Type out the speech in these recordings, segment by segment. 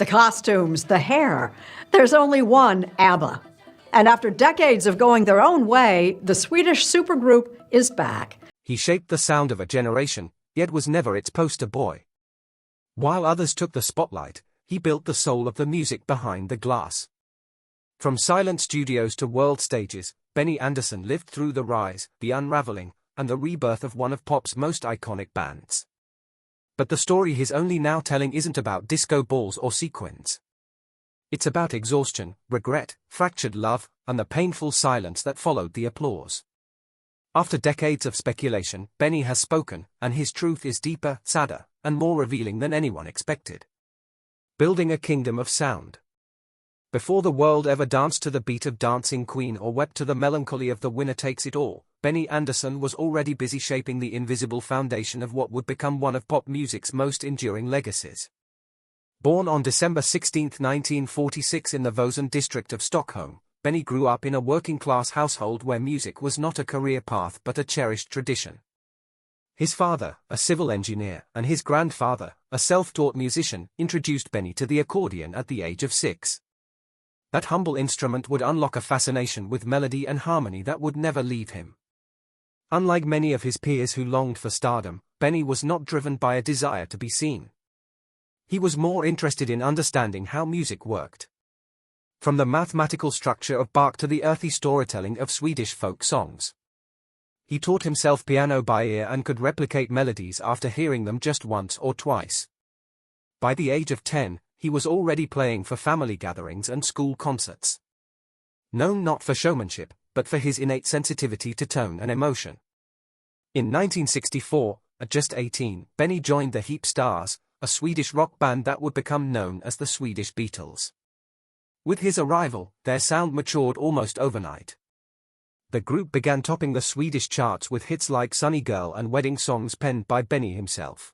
The costumes, the hair. There's only one ABBA. And after decades of going their own way, the Swedish supergroup is back. He shaped the sound of a generation, yet was never its poster boy. While others took the spotlight, he built the soul of the music behind the glass. From silent studios to world stages, Benny Andersson lived through the rise, the unraveling, and the rebirth of one of pop's most iconic bands. But the story he's only now telling isn't about disco balls or sequins. It's about exhaustion, regret, fractured love, and the painful silence that followed the applause. After decades of speculation, Benny has spoken, and his truth is deeper, sadder, and more revealing than anyone expected. Building a kingdom of sound. Before the world ever danced to the beat of Dancing Queen or wept to the melancholy of The Winner Takes It All, Benny Andersson was already busy shaping the invisible foundation of what would become one of pop music's most enduring legacies. Born on December 16, 1946 in the Vosen district of Stockholm, Benny grew up in a working-class household where music was not a career path but a cherished tradition. His father, a civil engineer, and his grandfather, a self-taught musician, introduced Benny to the accordion at the age of 6. That humble instrument would unlock a fascination with melody and harmony that would never leave him. Unlike many of his peers who longed for stardom, Benny was not driven by a desire to be seen. He was more interested in understanding how music worked. From the mathematical structure of Bach to the earthy storytelling of Swedish folk songs. He taught himself piano by ear and could replicate melodies after hearing them just once or twice. By the age of 10, he was already playing for family gatherings and school concerts. Known not for showmanship, but for his innate sensitivity to tone and emotion. In 1964, at just 18, Benny joined the Heap Stars, a Swedish rock band that would become known as the Swedish Beatles. With his arrival, their sound matured almost overnight. The group began topping the Swedish charts with hits like Sunny Girl and wedding songs penned by Benny himself.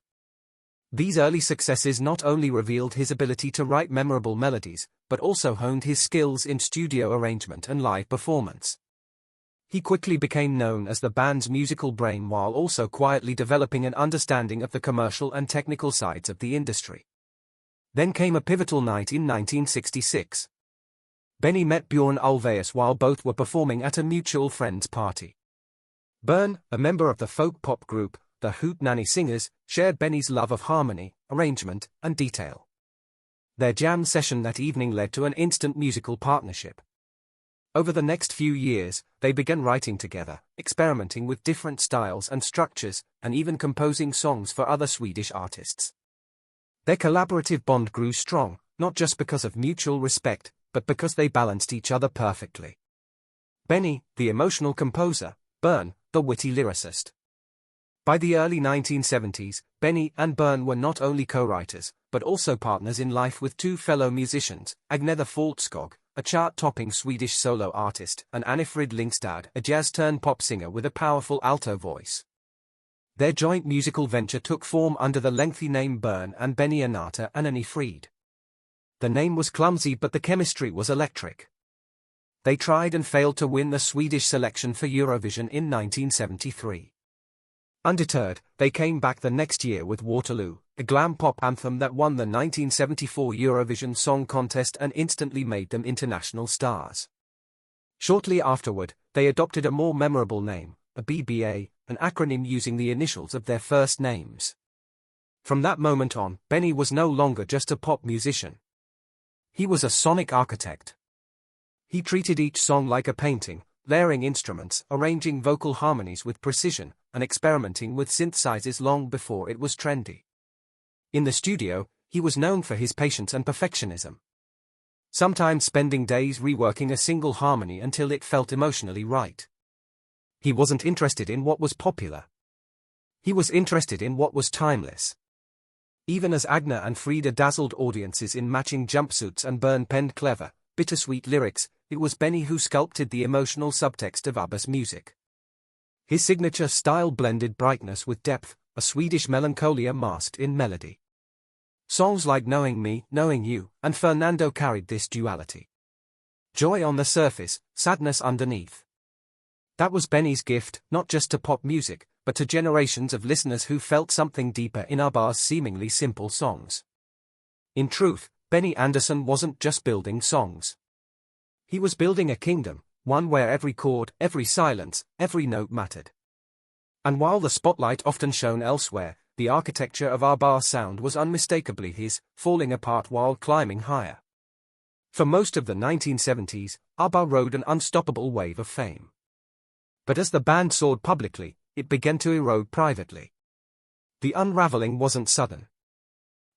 These early successes not only revealed his ability to write memorable melodies, but also honed his skills in studio arrangement and live performance. He quickly became known as the band's musical brain while also quietly developing an understanding of the commercial and technical sides of the industry. Then came a pivotal night in 1966. Benny met Björn Ulvaeus while both were performing at a mutual friend's party. Björn, a member of the folk pop group, the Hoot Nanny Singers, shared Benny's love of harmony, arrangement, and detail. Their jam session that evening led to an instant musical partnership. Over the next few years, they began writing together, experimenting with different styles and structures, and even composing songs for other Swedish artists. Their collaborative bond grew strong, not just because of mutual respect, but because they balanced each other perfectly. Benny, the emotional composer, Björn, the witty lyricist. By the early 1970s, Benny and Björn were not only co-writers, but also partners in life with two fellow musicians, Agnetha Faltskog, a chart-topping Swedish solo artist, and Anifrid Lingstad, a jazz-turned-pop singer with a powerful alto voice. Their joint musical venture took form under the lengthy name Björn and Benny Anata and Anifrid. The name was clumsy but the chemistry was electric. They tried and failed to win the Swedish selection for Eurovision in 1973. Undeterred, they came back the next year with Waterloo, a glam pop anthem that won the 1974 Eurovision Song Contest and instantly made them international stars. Shortly afterward, they adopted a more memorable name, ABBA, an acronym using the initials of their first names. From that moment on, Benny was no longer just a pop musician. He was a sonic architect. He treated each song like a painting, layering instruments, arranging vocal harmonies with precision, and experimenting with synthesizers long before it was trendy. In the studio, he was known for his patience and perfectionism. Sometimes spending days reworking a single harmony until it felt emotionally right. He wasn't interested in what was popular. He was interested in what was timeless. Even as Agna and Frida dazzled audiences in matching jumpsuits and Björn penned clever, bittersweet lyrics, it was Benny who sculpted the emotional subtext of ABBA's music. His signature style blended brightness with depth, a Swedish melancholia masked in melody. Songs like Knowing Me, Knowing You, and Fernando carried this duality. Joy on the surface, sadness underneath. That was Benny's gift, not just to pop music, but to generations of listeners who felt something deeper in ABBA's seemingly simple songs. In truth, Benny Andersson wasn't just building songs. He was building a kingdom, one where every chord, every silence, every note mattered. And while the spotlight often shone elsewhere, the architecture of ABBA's sound was unmistakably his, falling apart while climbing higher. For most of the 1970s, ABBA rode an unstoppable wave of fame. But as the band soared publicly, it began to erode privately. The unraveling wasn't sudden.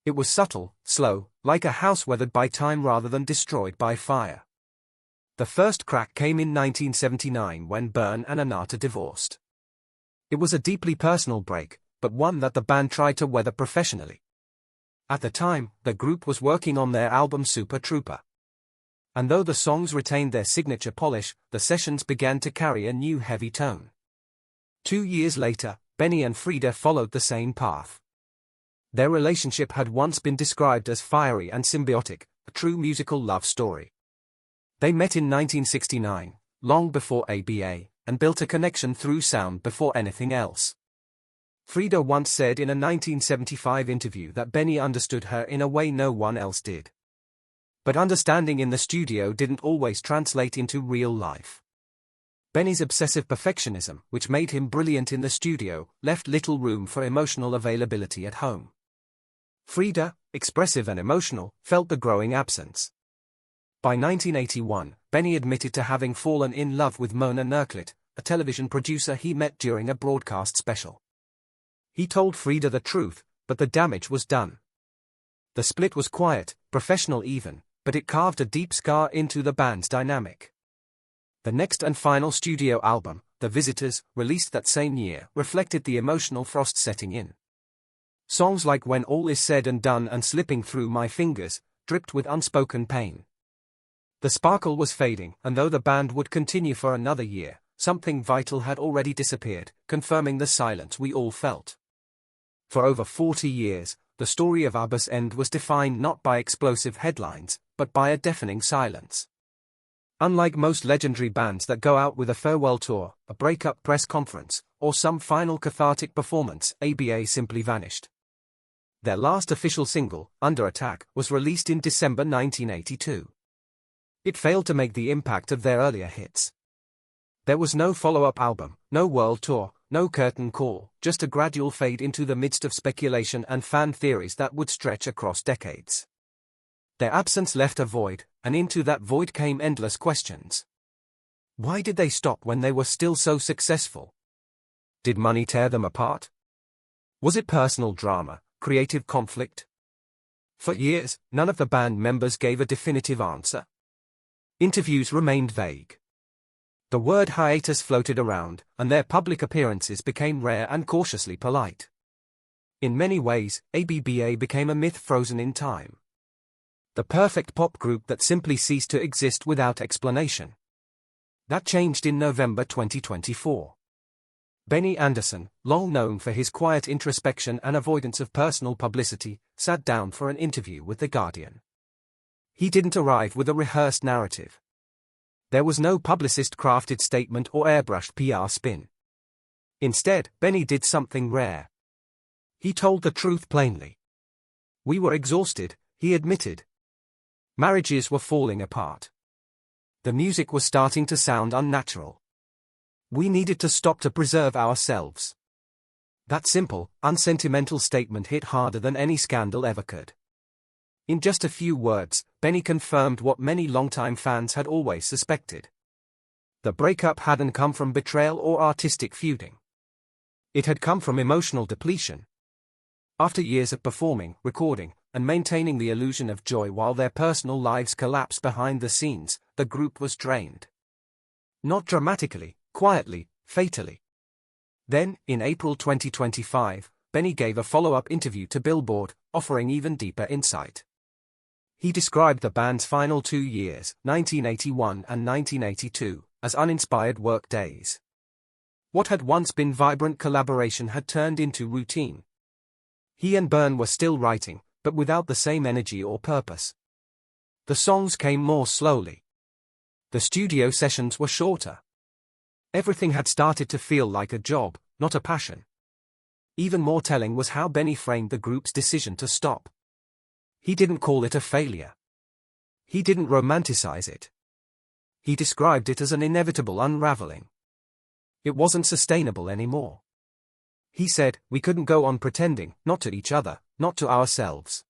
It was subtle, slow, like a house weathered by time rather than destroyed by fire. The first crack came in 1979 when Bern and Anata divorced. It was a deeply personal break, but one that the band tried to weather professionally. At the time, the group was working on their album Super Trooper. And though the songs retained their signature polish, the sessions began to carry a new heavy tone. 2 years later, Benny and Frida followed the same path. Their relationship had once been described as fiery and symbiotic, a true musical love story. They met in 1969, long before ABBA, and built a connection through sound before anything else. Frida once said in a 1975 interview that Benny understood her in a way no one else did. But understanding in the studio didn't always translate into real life. Benny's obsessive perfectionism, which made him brilliant in the studio, left little room for emotional availability at home. Frida, expressive and emotional, felt the growing absence. By 1981, Benny admitted to having fallen in love with Mona Nerklit, a television producer he met during a broadcast special. He told Frida the truth, but the damage was done. The split was quiet, professional even, but it carved a deep scar into the band's dynamic. The next and final studio album, The Visitors, released that same year, reflected the emotional frost setting in. Songs like When All Is Said and Done and Slipping Through My Fingers dripped with unspoken pain. The sparkle was fading, and though the band would continue for another year, something vital had already disappeared, confirming the silence we all felt. For over 40 years, the story of ABBA's end was defined not by explosive headlines, but by a deafening silence. Unlike most legendary bands that go out with a farewell tour, a breakup press conference, or some final cathartic performance, ABBA simply vanished. Their last official single, Under Attack, was released in December 1982. It failed to make the impact of their earlier hits. There was no follow-up album, no world tour, no curtain call, just a gradual fade into the midst of speculation and fan theories that would stretch across decades. Their absence left a void, and into that void came endless questions. Why did they stop when they were still so successful? Did money tear them apart? Was it personal drama, creative conflict? For years, none of the band members gave a definitive answer. Interviews remained vague. The word hiatus floated around, and their public appearances became rare and cautiously polite. In many ways, ABBA became a myth frozen in time. The perfect pop group that simply ceased to exist without explanation. That changed in November 2024. Benny Andersson, long known for his quiet introspection and avoidance of personal publicity, sat down for an interview with The Guardian. He didn't arrive with a rehearsed narrative. There was no publicist-crafted statement or airbrushed PR spin. Instead, Benny did something rare. He told the truth plainly. We were exhausted, he admitted. Marriages were falling apart. The music was starting to sound unnatural. We needed to stop to preserve ourselves. That simple, unsentimental statement hit harder than any scandal ever could. In just a few words, Benny confirmed what many longtime fans had always suspected. The breakup hadn't come from betrayal or artistic feuding. It had come from emotional depletion. After years of performing, recording, and maintaining the illusion of joy while their personal lives collapsed behind the scenes, the group was drained. Not dramatically, quietly, fatally. Then, in April 2025, Benny gave a follow-up interview to Billboard, offering even deeper insight. He described the band's final 2 years, 1981 and 1982, as uninspired work days. What had once been vibrant collaboration had turned into routine. He and Bern were still writing, but without the same energy or purpose. The songs came more slowly. The studio sessions were shorter. Everything had started to feel like a job, not a passion. Even more telling was how Benny framed the group's decision to stop. He didn't call it a failure. He didn't romanticize it. He described it as an inevitable unraveling. It wasn't sustainable anymore. He said, we couldn't go on pretending, not to each other, not to ourselves.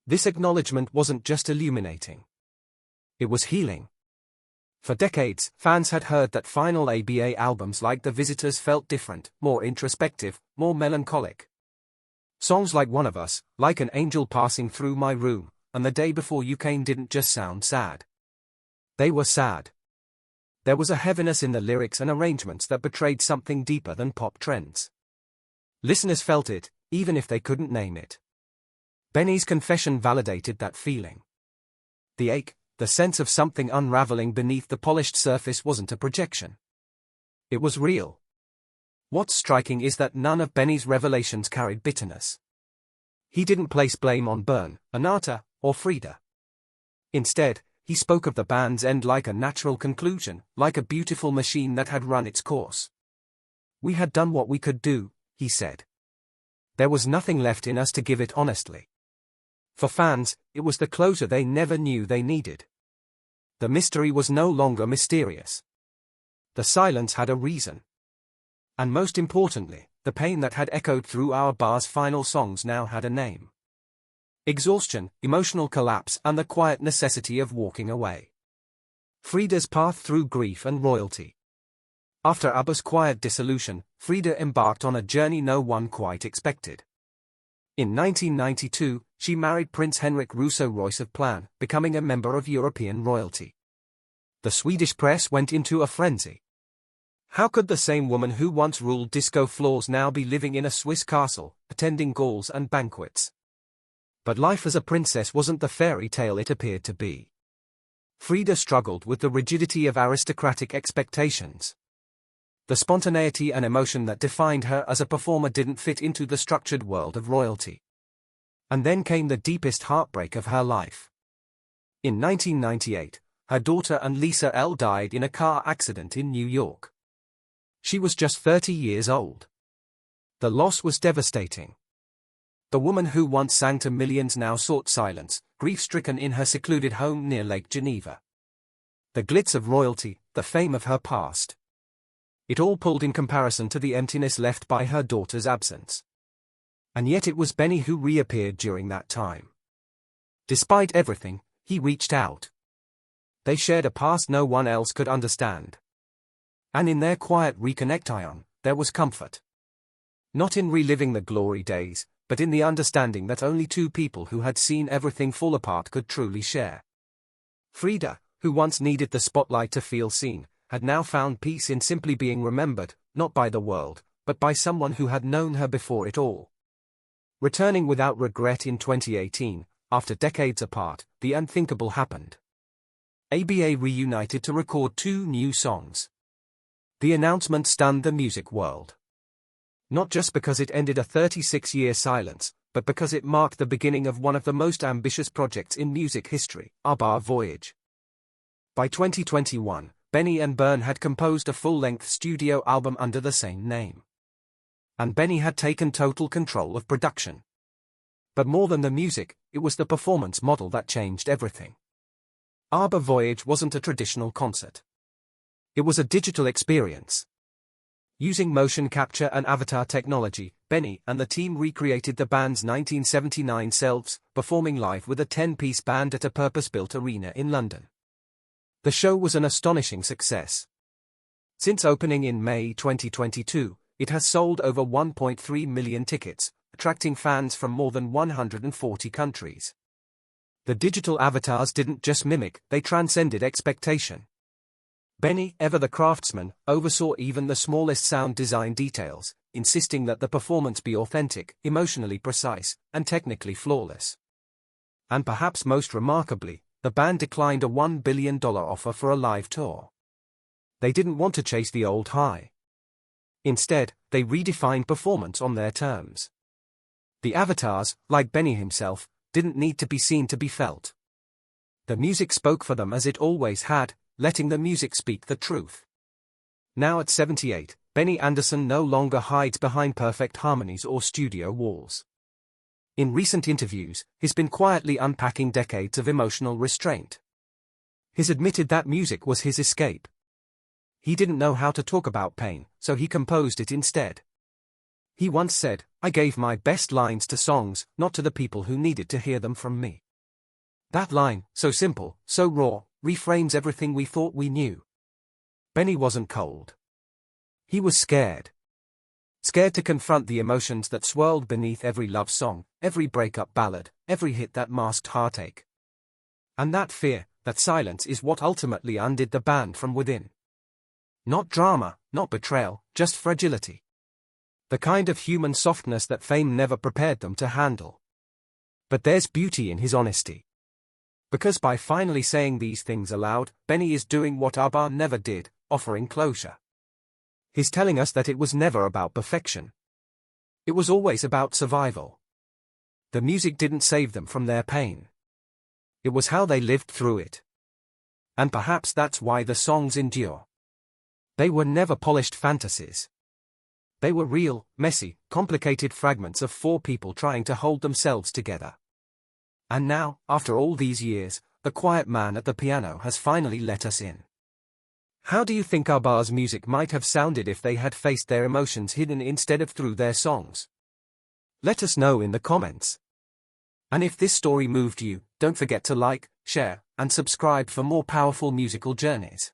This acknowledgement wasn't just illuminating. It was healing. For decades, fans had heard that final ABBA albums like The Visitors felt different, more introspective, more melancholic. Songs like One of Us, Like an Angel Passing Through My Room, and The Day Before You Came didn't just sound sad. They were sad. There was a heaviness in the lyrics and arrangements that betrayed something deeper than pop trends. Listeners felt it, even if they couldn't name it. Benny's confession validated that feeling. The ache, the sense of something unraveling beneath the polished surface wasn't a projection. It was real. What's striking is that none of Benny's revelations carried bitterness. He didn't place blame on Bern, Anata, or Frida. Instead, he spoke of the band's end like a natural conclusion, like a beautiful machine that had run its course. We had done what we could do, he said. There was nothing left in us to give it honestly. For fans, it was the closure they never knew they needed. The mystery was no longer mysterious. The silence had a reason. And most importantly, the pain that had echoed through our bar's final songs now had a name. Exhaustion, emotional collapse, and the quiet necessity of walking away. Frida's path through grief and royalty. After ABBA's quiet dissolution, Frida embarked on a journey no one quite expected. In 1992, she married Prince Henrik Rousseau-Royce of Plan, becoming a member of European royalty. The Swedish press went into a frenzy. How could the same woman who once ruled disco floors now be living in a Swiss castle, attending balls and banquets? But life as a princess wasn't the fairy tale it appeared to be. Frida struggled with the rigidity of aristocratic expectations. The spontaneity and emotion that defined her as a performer didn't fit into the structured world of royalty. And then came the deepest heartbreak of her life. In 1998, her daughter Lisa L. died in a car accident in New York. She was just 30 years old. The loss was devastating. The woman who once sang to millions now sought silence, grief-stricken in her secluded home near Lake Geneva. The glitz of royalty, the fame of her past. It all palled in comparison to the emptiness left by her daughter's absence. And yet it was Benny who reappeared during that time. Despite everything, he reached out. They shared a past no one else could understand. And in their quiet reconnection, there was comfort. Not in reliving the glory days, but in the understanding that only two people who had seen everything fall apart could truly share. Frida, who once needed the spotlight to feel seen, had now found peace in simply being remembered, not by the world, but by someone who had known her before it all. Returning without regret in 2018, after decades apart, the unthinkable happened. ABBA reunited to record 2 new songs. The announcement stunned the music world. Not just because it ended a 36-year silence, but because it marked the beginning of one of the most ambitious projects in music history, ABBA Voyage. By 2021, Benny and Bern had composed a full-length studio album under the same name. And Benny had taken total control of production. But more than the music, it was the performance model that changed everything. ABBA Voyage wasn't a traditional concert. It was a digital experience. Using motion capture and avatar technology, Benny and the team recreated the band's 1979 selves, performing live with a 10-piece band at a purpose-built arena in London. The show was an astonishing success. Since opening in May 2022, it has sold over 1.3 million tickets, attracting fans from more than 140 countries. The digital avatars didn't just mimic, they transcended expectation. Benny, ever the craftsman, oversaw even the smallest sound design details, insisting that the performance be authentic, emotionally precise, and technically flawless. And perhaps most remarkably, the band declined a $1 billion offer for a live tour. They didn't want to chase the old high. Instead, they redefined performance on their terms. The avatars, like Benny himself, didn't need to be seen to be felt. The music spoke for them as it always had, letting the music speak the truth. Now at 78, Benny Andersson no longer hides behind perfect harmonies or studio walls. In recent interviews, he's been quietly unpacking decades of emotional restraint. He's admitted that music was his escape. He didn't know how to talk about pain, so he composed it instead. He once said, "I gave my best lines to songs, not to the people who needed to hear them from me." That line, so simple, so raw, reframes everything we thought we knew. Benny wasn't cold. He was scared. Scared to confront the emotions that swirled beneath every love song, every breakup ballad, every hit that masked heartache. And that fear, that silence is what ultimately undid the band from within. Not drama, not betrayal, just fragility. The kind of human softness that fame never prepared them to handle. But there's beauty in his honesty. Because by finally saying these things aloud, Benny is doing what ABBA never did, offering closure. He's telling us that it was never about perfection. It was always about survival. The music didn't save them from their pain. It was how they lived through it. And perhaps that's why the songs endure. They were never polished fantasies. They were real, messy, complicated fragments of four people trying to hold themselves together. And now, after all these years, the quiet man at the piano has finally let us in. How do you think ABBA's music might have sounded if they had faced their emotions hidden instead of through their songs? Let us know in the comments. And if this story moved you, don't forget to like, share, and subscribe for more powerful musical journeys.